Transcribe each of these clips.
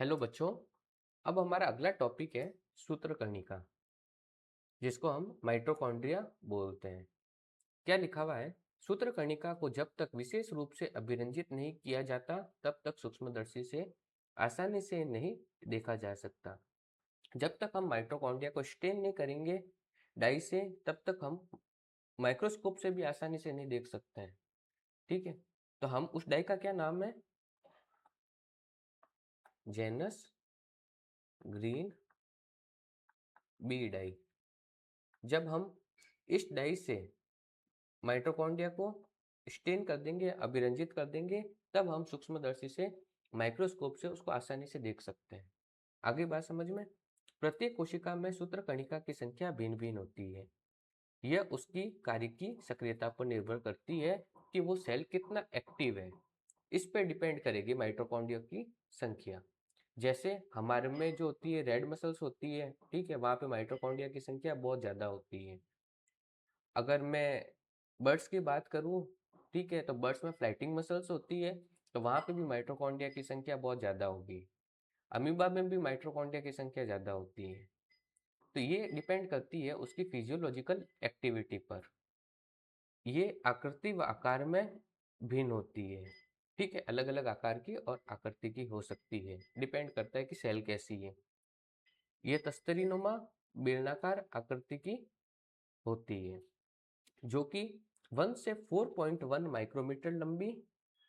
Hello बच्चों। अब हमारा अगला टॉपिक है सूत्रकर्णिका, जिसको हम माइटोकॉन्ड्रिया बोलते हैं। क्या लिखा हुआ है? सूत्रकर्णिका को जब तक विशेष रूप से अभिरंजित नहीं किया जाता तब तक सूक्ष्मदर्शी से आसानी से नहीं देखा जा सकता। जब तक हम माइटोकॉन्ड्रिया को स्टेन नहीं करेंगे डाई से, तब तक हम माइक्रोस्कोप से भी आसानी से नहीं देख सकते हैं। ठीक है, तो हम उस डाई का क्या नाम है? Janus green B dye. जब हम इस डाई से माइटोकॉन्ड्रिया को स्टेन कर देंगे, अभिरंजित कर देंगे, तब हम सूक्ष्मदर्शी से माइक्रोस्कोप से उसको आसानी से देख सकते हैं। आगे बात समझ में? प्रत्येक कोशिका में सूत्रकणिका की संख्या भिन्न भिन्न होती है। यह उसकी कार्य की सक्रियता पर निर्भर करती है कि वो सेल कितना एक्टिव है। इस पर डिपेंड करेगी माइटोकॉन्ड्रिया की संख्या। जैसे हमारे में जो होती है रेड मसल्स होती है, ठीक है, वहां पे माइटोकॉन्ड्रिया की संख्या बहुत ज्यादा होती है। अगर मैं बर्ड्स की बात करूं, ठीक है, तो बर्ड्स में फ्लाइटिंग मसल्स होती है, तो वहां पे भी माइटोकॉन्ड्रिया की संख्या बहुत ज़्यादा होगी। अमीबा में भी माइटोकॉन्ड्रिया की संख्या ज़्यादा होती है। तो ये डिपेंड करती है उसकी फिजियोलॉजिकल एक्टिविटी पर। ये आकृति व आकार में भिन्न होती है। ठीक है, अलग अलग आकार की और आकृति की हो सकती है, डिपेंड करता है कि सेल कैसी है। ये तस्तरीनुमा बेलनाकार आकृति की होती है, जो कि 1 से 4.1 माइक्रोमीटर लंबी,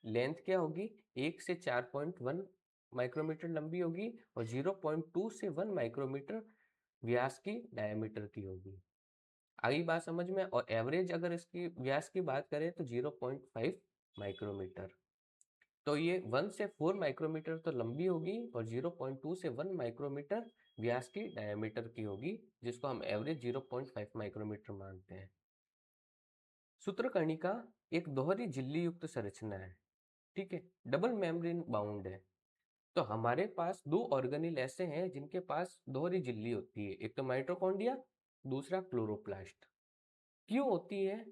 लेंथ क्या होगी 1 से 4.1 माइक्रोमीटर लंबी होगी, और 0.2 से 1 माइक्रोमीटर व्यास की डायमीटर की होगी। आई बात समझ में? और एवरेज अगर इसकी व्यास की बात करें तो 0.5 माइक्रोमीटर। तो ये 1 से 4 माइक्रोमीटर तो लंबी होगी और 0.2 से 1 माइक्रोमीटर व्यास की डायमीटर की होगी, जिसको हम एवरेज 0.5 माइक्रोमीटर मानते हैं। सूत्रकर्णिका एक दोहरी झिल्ली युक्त संरचना है। ठीक है, डबल मेम्ब्रेन बाउंड है। तो हमारे पास दो ऑर्गेनेल ऐसे हैं जिनके पास दोहरी झिल्ली होती है, एक तो माइटोकॉन्ड्रिया, दूसरा क्लोरोप्लास्ट। क्यों होती है?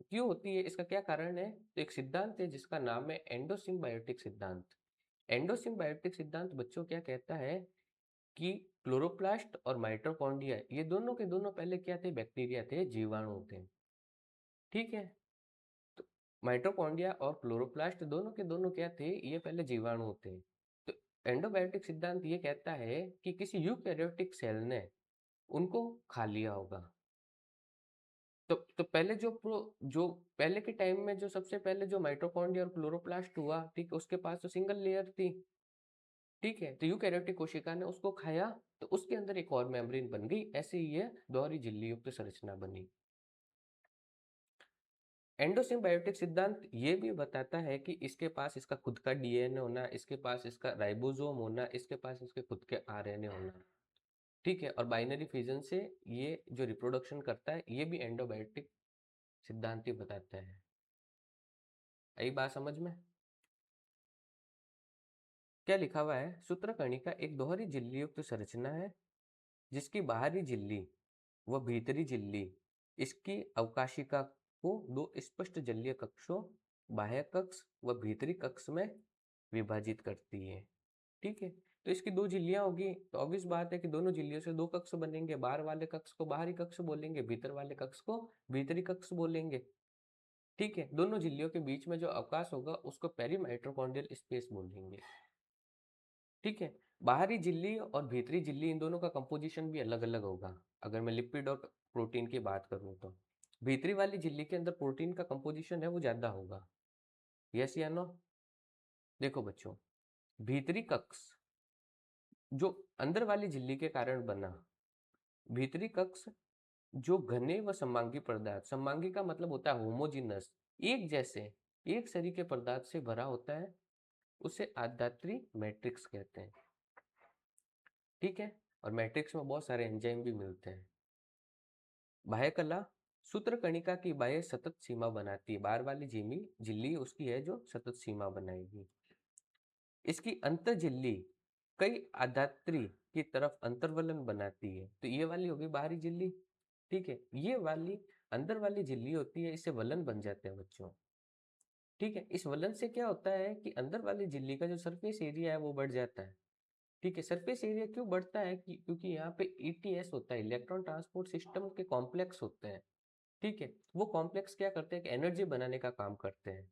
क्यों होती है, इसका क्या कारण है? तो एक सिद्धांत है जिसका नाम है एंडोसिम्बायोटिक सिद्धांत। एंडोसिम्बायोटिक सिद्धांत बच्चों क्या कहता है कि क्लोरोप्लास्ट और माइटोकॉन्ड्रिया ये दोनों के दोनों पहले क्या थे? बैक्टीरिया थे, जीवाणु थे। ठीक है, तो माइटोकॉन्ड्रिया और क्लोरोप्लास्ट दोनों के दोनों क्या थे? ये पहले जीवाणु थे। तो एंडोबायोटिक सिद्धांत ये कहता है कि किसी यूकैरियोटिक सेल ने उनको खा लिया होगा। तो पहले जो पहले के टाइम में जो सबसे पहले जो माइटोकॉन्ड्रिया और क्लोरोप्लास्ट हुआ, ठीक है, उसके पास तो सिंगल लेयर थी। ठीक है, तो यूकैरियोटिक कोशिका ने उसको खाया, तो उसके अंदर एक और मेम्ब्रेन बन गई, ऐसे ही ये दोहरी झिल्ली युक्त संरचना बनी। एंडोसिम्बायोटिक सिद्धांत ये भी बताता है कि इसके पास इसका खुद का डीएनए होना, इसके पास इसका राइबोसोम होना, इसके पास इसके खुद के आरएनए होना। ठीक है, और बाइनरी फिजन से ये जो रिप्रोडक्शन करता है, ये भी एंडोबायोटिक सिद्धांत ही बताता है। यही बात समझ में? क्या लिखा हुआ है? सूत्रकर्णिका एक दोहरी झिल्ली युक्त संरचना है जिसकी बाहरी झिल्ली व भीतरी झिल्ली इसकी अवकाशिका को दो स्पष्ट जलीय कक्षों, बाह्य कक्ष व भीतरी कक्ष में विभाजित करती है। ठीक है, तो इसकी दो झिल्लियां होगी, तो ऑब्वियस बात है कि दोनों झिल्लियों से दो कक्ष बनेंगे। बाहर वाले कक्ष को बाहरी कक्ष बोलेंगे, भीतर वाले कक्ष को भीतरी कक्ष बोलेंगे। ठीक है, दोनों झिल्लियों के बीच में जो अवकाश होगा उसको पेरीमाइटोकॉन्ड्रियल स्पेस बोलेंगे। ठीक है, बाहरी झिल्ली और भीतरी झिल्ली इन दोनों का कंपोजिशन भी अलग अलग होगा। अगर मैं लिपिड और प्रोटीन की बात करूं तो भीतरी वाली झिल्ली के अंदर प्रोटीन का कंपोजिशन है वो ज्यादा होगा। यस या नो? देखो बच्चों, भीतरी कक्ष जो अंदर वाली झिल्ली के कारण बना, भीतरी कक्ष जो घने व सममांगी पदार्थ, सममांगी का मतलब होता है होमोजिनस, एक जैसे एक शरीर के पदार्थ से भरा होता है, उसे आधात्री मैट्रिक्स कहते हैं। ठीक है, और मैट्रिक्स में बहुत सारे एंजाइम भी मिलते हैं। बाह्य कला सूत्रकणिका की बाह्य सतत सीमा बनाती है। बाहर वाली झिल्ली उसकी है जो सतत सीमा बनाएगी। इसकी अंतर झिल्ली कई आधात्री की तरफ अंतर्वलन बनाती है। तो ये वाली होगी बाहरी झिल्ली। ठीक है, ये वाली अंदर वाली झिल्ली होती है, इससे वलन बन जाते हैं बच्चों। ठीक है, इस वलन से क्या होता है कि अंदर वाली झिल्ली का जो सरफेस एरिया है वो बढ़ जाता है। ठीक है, सरफेस एरिया क्यों बढ़ता है कि क्योंकि यहाँ पे ईटीएस होता है, इलेक्ट्रॉन ट्रांसपोर्ट सिस्टम के कॉम्प्लेक्स होते हैं। ठीक है, वो कॉम्प्लेक्स क्या करते हैं कि एनर्जी बनाने का काम करते हैं।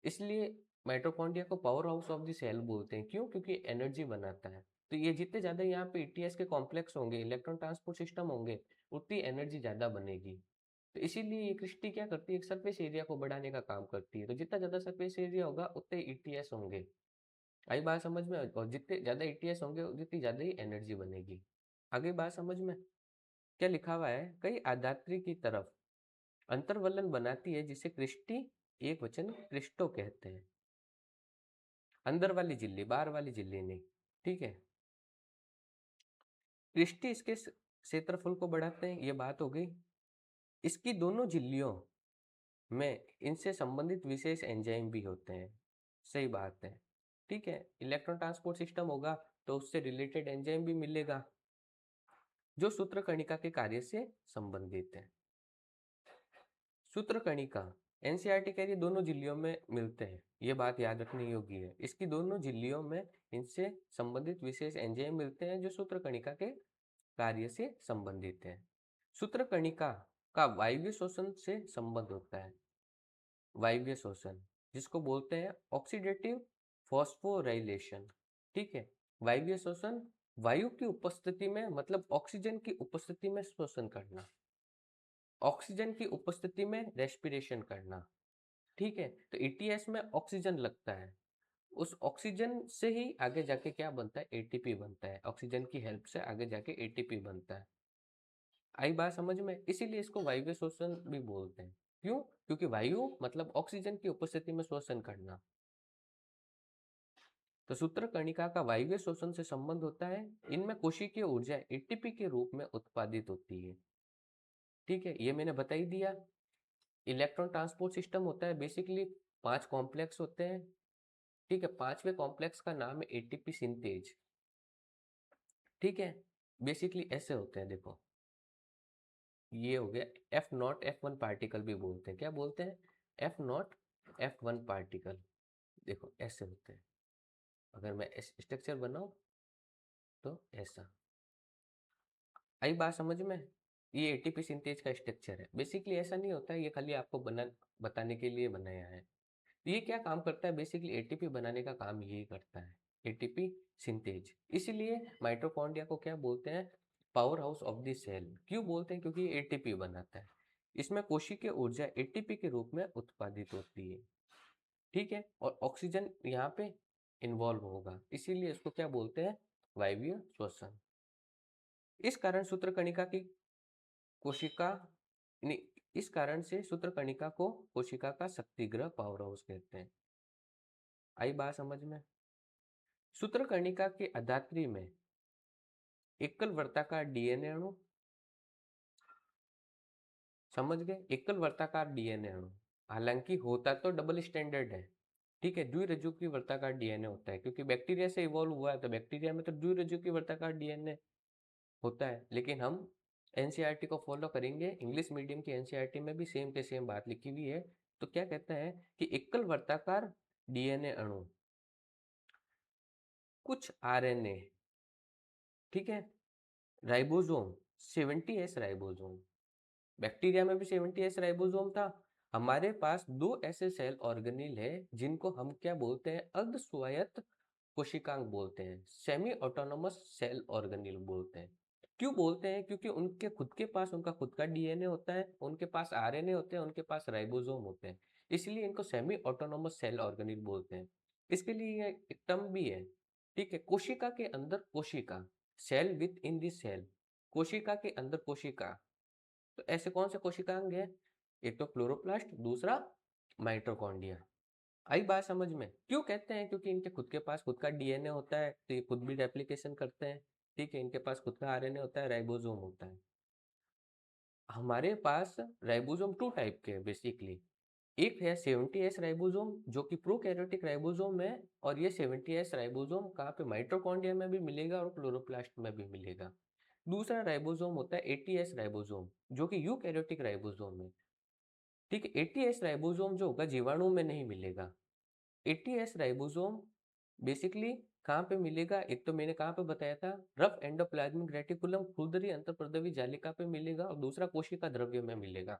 इसलिए माइटोकॉन्ड्रिया को powerhouse of the cell बोलते हैं। क्यों? क्योंकि एनर्जी बनाता है। तो ये जितने ज्यादा यहाँ पे ईटीएस के कॉम्प्लेक्स होंगे, इलेक्ट्रॉन ट्रांसपोर्ट सिस्टम होंगे, उतनी एनर्जी ज्यादा बनेगी। तो इसीलिए ये क्रिस्टी क्या करती है, एक सरफेस एरिया को बढ़ाने का काम करती है। तो जितना ज्यादा सरफेस एरिया होगा उतने ईटीएस होंगे। आई बात समझ में? और जितने ज्यादा ईटीएस होंगे उतनी ज्यादा ही एनर्जी बनेगी। आगे बात समझ में? क्या लिखा हुआ है, कई आधात्री की तरफ अंतर्वलन बनाती है जिसे क्रिस्टी, एक वचन क्रिस्टो कहते हैं। अंदर वाली झिल्ली, बाहर वाली झिल्ली नहीं। ठीक है, क्रिस्टी इसके क्षेत्रफल को बढ़ाते हैं, ये बात हो गई। इसकी दोनों झिल्लियों में इनसे संबंधित विशेष एंजाइम भी होते हैं। सही बात है। ठीक है, इलेक्ट्रॉन ट्रांसपोर्ट सिस्टम होगा तो उससे रिलेटेड एंजाइम भी मिलेगा जो सूत्रकणिका के कार्य से संबंधित है। सूत्रकणिका एनसीईआरटी कह रही है दोनों झिल्लियों में मिलते हैं, ये बात याद रखने योग्य है। इसकी दोनों झिल्लियों में इनसे संबंधित विशेष एंजाइम मिलते हैं जो सूत्रकणिका के कार्य से संबंधित है। सूत्रकणिका का वायवीय शोषण से संबंध होता है। वायवीय शोषण जिसको बोलते हैं ऑक्सीडेटिव फॉस्फोराइलेशन। ठीक है, वायवीय शोषण वायु की उपस्थिति में, मतलब ऑक्सीजन की उपस्थिति में शोषण करना, ऑक्सीजन की उपस्थिति में रेस्पिरेशन करना। ठीक है, तो ईटीएस में ऑक्सीजन लगता है, उस ऑक्सीजन से ही आगे जाके क्या बनता है, एटीपी बनता है। ऑक्सीजन की हेल्प से आगे जाके एटीपी बनता है। आई बात समझ में? इसीलिए इसको वायवीय शोषण भी बोलते हैं। क्यों? क्योंकि वायु मतलब ऑक्सीजन की उपस्थिति में शोषण करना। तो सूत्रकणिका का वायवीय शोषण से संबंध होता है। इनमें कोशिकीय ऊर्जा एटीपी के रूप में उत्पादित होती है। ठीक है, ये मैंने बता ही दिया। इलेक्ट्रॉन ट्रांसपोर्ट सिस्टम होता है, बेसिकली 5 कॉम्प्लेक्स होते हैं। ठीक है, 5वें कॉम्प्लेक्स का नाम है एटीपी सिंथेज। ठीक है, बेसिकली ऐसे होते हैं, देखो ये हो गया F0 F1 पार्टिकल भी बोलते हैं। क्या बोलते हैं? F0 F1 particle. देखो ऐसे होते हैं। अगर मैं स्ट्रक्चर बनाऊं तो ऐसा। आई बात समझ में? ये एटीपी सिंथेज का स्ट्रक्चर है। बेसिकली ऐसा नहीं होता है, ये खाली आपको बताने के लिए बनाया है। ये क्या काम करता है, बेसिकली एटीपी बनाने का काम यही करता है, एटीपी सिंथेज। इसीलिए माइटोकॉन्ड्रिया को क्या बोलते हैं, powerhouse of the cell. क्यों बोलते हैं? क्योंकि ये एटीपी बनाता है। इसमें कोशिकीय ऊर्जा एटीपी के रूप में उत्पादित होती है। ठीक है, और ऑक्सीजन यहाँ पे इन्वॉल्व होगा, इसीलिए इसको क्या बोलते हैं, वायवीय श्वसन। इस कारण सूत्रकणिका की कोशिका इस कारण से सूत्रकणिका को कोशिका का शक्तिग्रह, पावर हाउस कहते हैं। आई बात समझ में? सूत्रकणिका के अधात्री में एकल वर्ताकार डीएनए अणु, समझ गए, एकल वर्ताकार डीएनए अणु। हालांकि होता तो डबल स्टैंडर्ड है। ठीक है, द्विरज्जुकी वर्ताकार डीएनए होता है, क्योंकि बैक्टीरिया से इवॉल्व हुआ है, तो बैक्टीरिया में तो द्विरज्जुकी वर्ताकार डीएनए होता है। लेकिन हम एनसीईआरटी को फॉलो करेंगे, इंग्लिश मीडियम की एनसीईआरटी में भी सेम के सेम बात लिखी हुई है। तो क्या कहता है कि एकल वर्ताकार डीएनए अणु कुछ आरएनए, ठीक है, राइबोसोम 70S राइबोसोम, बैक्टीरिया में भी 70S राइबोसोम था। हमारे पास दो ऐसे सेल ऑर्गेनिल है जिनको हम क्या बोलते हैं, अर्ध स्वायत्त कोशिकांग बोलते हैं, सेमी ऑटोनोमस सेल ऑर्गेनिल बोलते हैं। क्यों बोलते हैं? क्योंकि उनके खुद के पास उनका खुद का डीएनए होता है, उनके पास आरएनए होते हैं, उनके पास राइबोसोम होते हैं, इसलिए इनको सेमी ऑटोनोमस सेल ऑर्गेनिल बोलते हैं। इसके लिए एक टर्म भी है। ठीक है, कोशिका के अंदर कोशिका, cell within the cell, कोशिका के अंदर कोशिका। तो ऐसे कौन से कोशिकांग है? एक तो क्लोरोप्लास्ट, दूसरा माइटोकॉन्ड्रिया। आई बात समझ में? क्यों कहते हैं? क्योंकि इनके खुद के पास खुद का डीएनए होता है, तो ये खुद भी रेप्लिकेशन करते हैं। ठीक है, इनके पास खुद का आरएनए होता है, राइबोसोम होता है। हमारे पास राइबोसोम 2 टाइप के बेसिकली। एक है 70S राइबोसोम जो कि प्रोकैरियोटिक राइबोसोम है, और ये 70S राइबोसोम कहाँ पे, माइटोकॉन्ड्रिया में भी मिलेगा और क्लोरोप्लास्ट में भी मिलेगा। दूसरा राइबोसोम होता है 80S राइबोसोम जो कि यूकैरियोटिक राइबोसोम है। ठीक है, एटीएस राइबोसोम जो होगा जीवाणु में नहीं मिलेगा। एटीएस राइबोसोम बेसिकली कहाँ पे मिलेगा? एक तो मैंने कहाँ पे बताया था, रफ एंडोप्लाज्मिक रेटिकुलम खुरदरी अंतःप्रद्रवी जालिका पे मिलेगा, और दूसरा कोशिका द्रव्य में मिलेगा।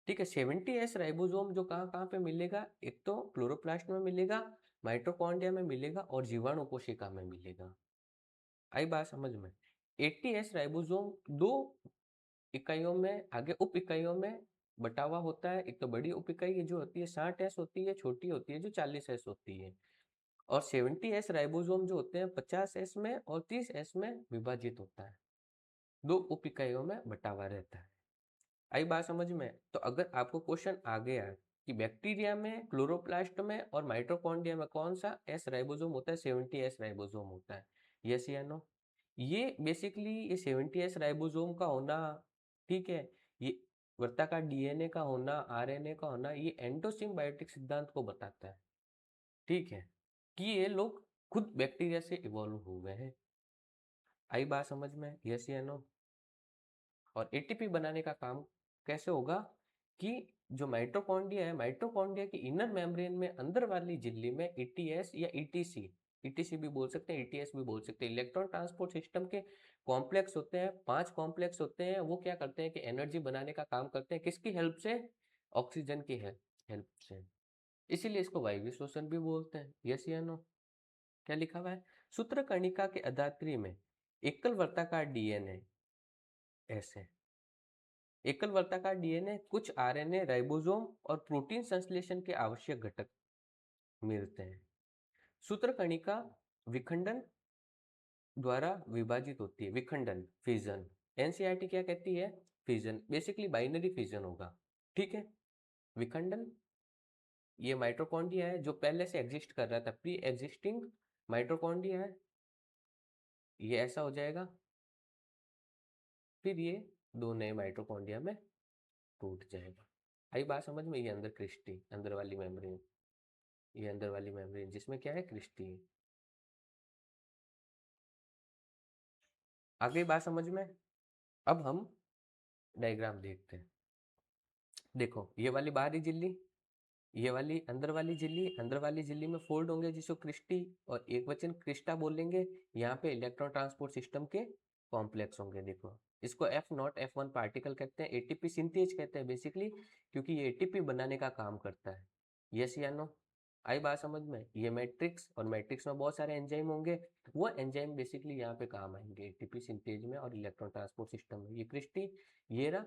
ठीक है, 70S राइबोसोम जो कहाँ कहाँ पे मिलेगा? एक तो क्लोरोप्लास्ट में मिलेगा, माइटोकॉन्ड्रिया में मिलेगा, और जीवाणु कोशिका में मिलेगा। आई बात समझ में? 80S राइबोसोम दो इकाइयों में, आगे उप इकाइयों में बटा हुआ होता है। एक तो बड़ी उप इकाई जो होती है 60S होती है, छोटी होती है जो 40S होती है। और 70S राइबोसोम जो होते हैं 50S में और 30S में विभाजित होता है, दो उप इकाइयों में बटा हुआ रहता है। आई बात समझ में? तो अगर आपको क्वेश्चन आ गया कि बैक्टीरिया में, क्लोरोप्लास्ट में और माइटोकॉन्ड्रिया में कौन सा एस राइबोसोम होता है? 70S राइबोसोम होता है। यस या नो? ये बेसिकली ये 70S राइबोसोम का होना, ठीक है, ये वृत्ताकार डीएनए का होना, आरएनए का होना, ये एंडोसिम्बायोटिक सिद्धांत को बताता है। ठीक है, कि ये लोग खुद बैक्टीरिया से इवॉल्व हुए हैं। आई बात समझ में? यस या नो? और एटीपी बनाने का काम कैसे होगा कि जो माइटोकॉन्ड्रिया है, माइटोकॉन्ड्रिया की इनर मेम्ब्रेन में अंदर वाली झिल्ली में ईटीएस या ईटीसी, ईटीसी भी बोल सकते हैं, ईटीएस भी बोल सकते हैं, इलेक्ट्रॉन ट्रांसपोर्ट सिस्टम के कॉम्प्लेक्स होते हैं, 5 कॉम्प्लेक्स होते हैं। वो क्या करते हैं कि एनर्जी बनाने का काम करते हैं, किसकी हेल्प से? ऑक्सीजन की हेल्प से। इसीलिए इसको वायवीय श्वसन भी बोलते हैं। यस या नो? क्या लिखा हुआ है? सूत्रकर्णिका के अधात्री में एकल वर्ताकार डीएनए, ऐसे एकल वर्ताकार डीएनए, कुछ आरएनए, राइबोसोम और प्रोटीन संश्लेषण के आवश्यक घटक मिलते हैं। सूत्रकर्णिका विखंडन द्वारा विभाजित होती है, विखंडन, फिजन। एनसीईआरटी क्या कहती है? फिजन, बेसिकली बाइनरी फिजन होगा। ठीक है, विखंडन, ये माइटोकॉन्ड्रिया है जो पहले से एग्जिस्ट कर रहा था, प्री एग्जिस्टिंग माइटोकॉन्ड्रिया है, ये ऐसा हो जाएगा, फिर ये दो नए माइटोकॉन्ड्रिया में टूट जाएगा। आई बात समझ में? ये अंदर क्रिस्टी, अंदर वाली मेम्ब्रेन, ये अंदर वाली मेम्ब्रेन जिसमें क्या है? क्रिस्टी है। आ गई बात समझ में? अब हम डायग्राम देखते हैं। देखो, ये वाली बाहरी झिल्ली, ये वाली अंदर वाली झिल्ली, अंदर वाली झिल्ली में फोल्ड होंगे जिसको क्रिस्टी और एक वचन क्रिस्टा बोलेंगे। यहाँ पे इलेक्ट्रॉन ट्रांसपोर्ट सिस्टम के कॉम्प्लेक्स होंगे। देखो, इसको F0 F1 पार्टिकल कहते हैं, एटीपी सिंथेज कहते हैं बेसिकली, क्योंकि ये एटीपी बनाने का काम करता है। यस या नो? आई बात समझ में? ये मैट्रिक्स, और मैट्रिक्स में बहुत सारे एंजाइम होंगे, वो एंजाइम बेसिकली यहाँ पे काम आएंगे एटीपी सिंथेज में और इलेक्ट्रॉन ट्रांसपोर्ट सिस्टम में। ये क्रिस्टी, ये रहा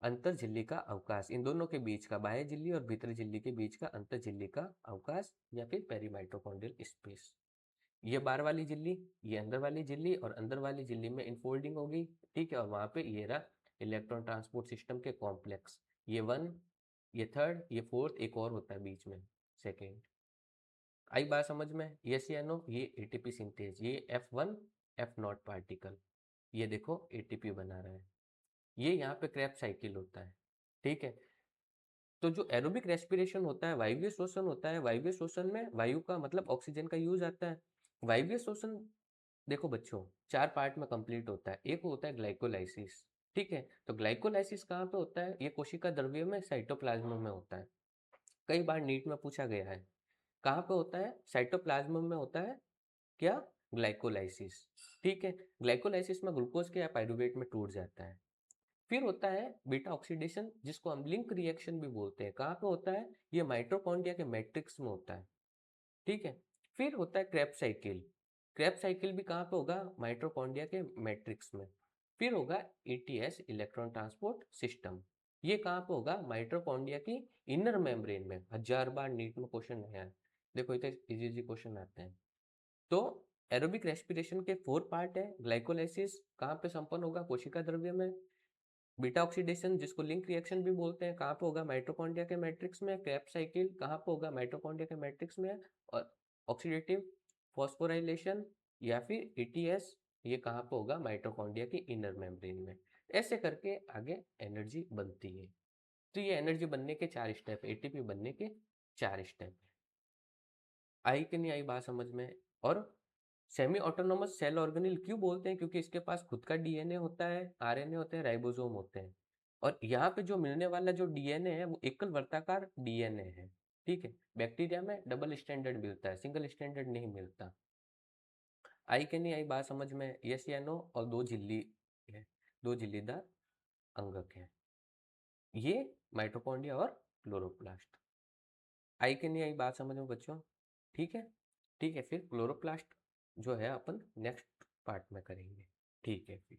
अंतर झिल्ली का अवकाश, इन दोनों के बीच का, बाह्य झिल्ली और भीतरी झिल्ली के बीच का अंतर झिल्ली का अवकाश, या फिर पेरीमाइटोकॉन्ड्रियल स्पेस। ये बाहर वाली झिल्ली, ये अंदर वाली झिल्ली, और अंदर वाली झिल्ली में इनफोल्डिंग होगी। ठीक है, और वहां पे ये रहा इलेक्ट्रॉन ट्रांसपोर्ट सिस्टम के कॉम्प्लेक्स, ये 1, ये 3rd, ये 4th, एक और होता है बीच में, 2nd। आई बात समझ में? यस या नो? ये एटीपी सिंथेज, ये F1 F0 पार्टिकल, ये देखो एटीपी बना रहा है। ये यहाँ पे क्रैब साइकिल होता है। ठीक है, तो जो एरोबिक रेस्पिरेशन होता है, वायवीय श्वसन होता है, वायवीय श्वसन में वायु का मतलब ऑक्सीजन का यूज आता है। वायवीय श्वसन देखो बच्चों, 4 पार्ट में कंप्लीट होता है। एक होता है ग्लाइकोलाइसिस। ठीक है, तो ग्लाइकोलाइसिस कहाँ पे होता है? ये कोशिका द्रव्य में, साइटोप्लाज्म में होता है। कई बार नीट में पूछा गया है, कहाँ पे होता है? साइटोप्लाज्म में होता है। क्या? ग्लाइकोलाइसिस। ठीक है, ग्लाइकोलाइसिस में ग्लूकोज के पाइरूवेट में टूट जाता है। फिर होता है बीटा ऑक्सीडेशन, जिसको हम लिंक रिएक्शन भी बोलते हैं। कहाँ पे होता है? ये माइटोकॉन्ड्रिया के मैट्रिक्स में होता है। ठीक है, फिर होता है क्रेब साइकिल। क्रेब साइकिल भी कहाँ पे होगा? माइटोकॉन्ड्रिया के मैट्रिक्स में। फिर होगा ईटीएस, इलेक्ट्रॉन ट्रांसपोर्ट सिस्टम, ये कहाँ पे होगा? माइटोकॉन्ड्रिया की इनर मेम्ब्रेन में। 1000 बार नीट में क्वेश्चन आया है, देखो इतने इजी इजी क्वेश्चन आते हैं। तो एरोबिक रेस्पिरेशन के 4 पार्ट है। ग्लाइकोलाइसिस कहाँ पे संपन्न होगा? कोशिका द्रव्य में। बीटा ऑक्सीडेशन, जिसको लिंक रिएक्शन भी बोलते हैं, कहाँ पे होगा? माइटोकॉन्ड्रिया के मैट्रिक्स में। क्रैब साइकिल कहाँ पे होगा? माइटोकॉन्ड्रिया के मैट्रिक्स में। और ऑक्सीडेटिव फॉस्फोराइलेशन या फिर ईटीएस, ये कहाँ पे होगा? माइटोकॉन्ड्रिया की इनर मेम्ब्रेन में। ऐसे करके आगे एनर्जी बनती है। तो ये एनर्जी बनने के 4 स्टेप, एटीपी बनने के 4 स्टेप। आई कि नहीं आई बात समझ में? और सेमी ऑटोनोमस सेल ऑर्गेनेल क्यों बोलते हैं? क्योंकि इसके पास खुद का डीएनए होता है, आरएनए होते हैं, राइबोसोम होते हैं। और यहाँ पे जो मिलने वाला जो डीएनए है वो एकल वर्ताकार डीएनए है, ठीक है। बैक्टीरिया में डबल स्टैंडर्ड मिलता है, सिंगल स्टैंडर्ड नहीं मिलता। आई के नहीं आई बात समझ में? यस या नो? और दो झिल्ली है, दो झिल्लीदार अंगक है, ये माइटोकॉन्ड्रिया और क्लोरोप्लास्ट। आई के नहीं आई बात समझ में बच्चों? ठीक है, ठीक है। फिर क्लोरोप्लास्ट जो है अपन नेक्स्ट पार्ट में करेंगे, ठीक है फिर।